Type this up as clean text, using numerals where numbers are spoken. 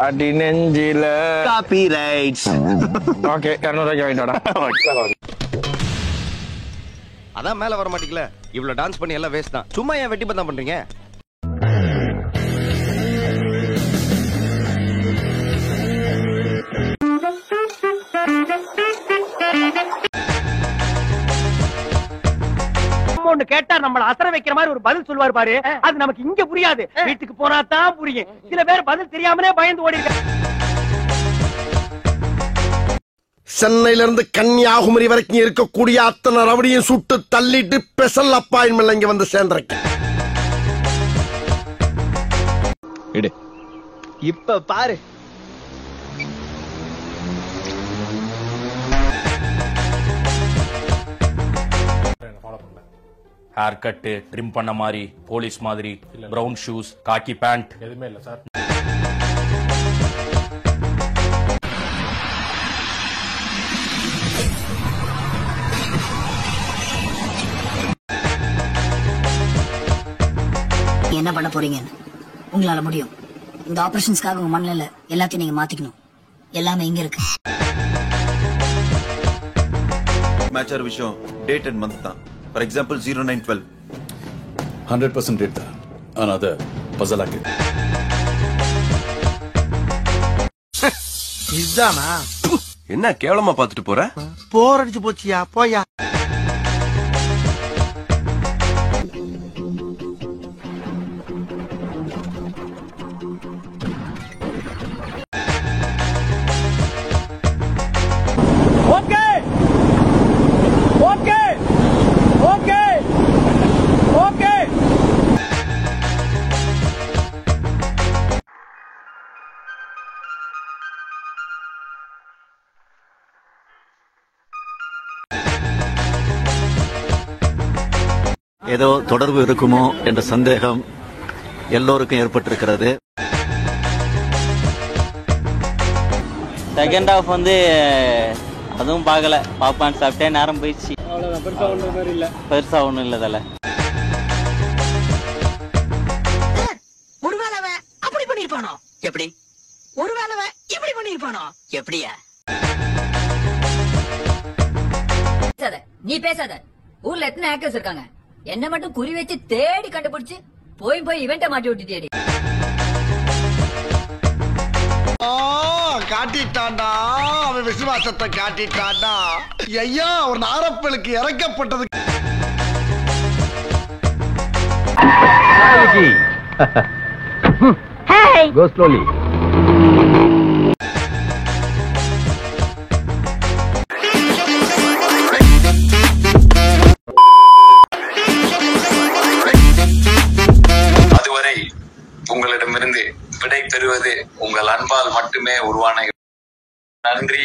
அடி நெஞ்சில copy rights. Okay 200 வாங்கிட்டோடா. அதான் மேல வர மாட்டீங்களா? இவ்வளவு டான்ஸ் பண்ணி எல்லாம் வேஸ்ட் தான். சும்மா ஏன் வெட்டி பந்தம் பண்றீங்க? கேட்டா நம்மள அசர வைக்கிற மாதிரி ஒரு பதில் சொல்லுவார் பாரு, அது நமக்கு இங்க புரியாது, வீட்டுக்கு போனா தான் புரியும். சில பேர் பதில் தெரியாமலே பயந்து ஓடி இருக்க. சென்னையில இருந்து கன்னியாகுமரி வரைக்கும் இருக்கக்கூடிய அத்தனை ரவடியும் சுட்டு தள்ளிட்டு ஸ்பெஷல் அப்பாயின்மெண்ட் இங்க வந்து சேர்ந்திருக்கேன். இப்ப பாரு. ஹேர் கட்டு, ட்ரிம் பண்ண மாதிரி, போலீஸ் மாதிரி, பிரவுன் ஷூஸ், காக்கி பேண்ட் எதுவுமே இல்ல சார். என்ன பண்ண போறீங்க? உங்களால முடியும். இந்த ஆபரேஷன்ஸ்க்காக உங்க மனநிலை எல்லாத்தையும் நீங்க மாத்திக்கணும். எல்லாமே இங்க இருக்கு. மேட்சர் விஷயம் டேட் அண்ட் மந்த் தான். ஃபார் எக்ஸாம்பிள் 0912 100% டேட் தான். ஆனா அத பசலாக்கு. இதுதானா? என்ன கேவலமா பாத்துட்டு போற? போர் அடிச்சு போச்சியா? போயா. Okay okay okay okay. ஏதோ தொடர்பு இருக்குமோ என்ற சந்தேகம் எல்லோருக்கும் ஏற்பட்டிருக்கிறது. செகண்ட் ஹாஃப் வந்து அதுவும் பார்க்கல. பாப்கார்ன் சாப்பிட்டே நேரம் போயிடுச்சு. பெருசா ஒண்ணும் இல்ல தல. ஒருவேளை அவன் அப்படி பண்ணிருப்பானோ? எப்படி? ஒருவேளை அவன் இப்படி பண்ணிருப்பானோ? எப்படியா? நீ பேசாத. ஊர்ல எத்தனை ஆக்டர்ஸ் இருக்காங்க. என்ன மட்டும் குறி வச்சு தேடி கண்டுபிடிச்சு போய் இவெண்ட மாட்டி விட்டுட்டேடி. காட்டிட்டாண்டா, அவன் விசுவாசத்தை காட்டிட்டாண்டா. ஐயா, ஒரு நாரப்பலுக்கு இறக்கப்பட்டது. Go slowly. அதுவரை உங்களிடமிருந்து விடை பெறுவது உங்கள் அன்பால் மட்டுமே உருவான. நன்றி.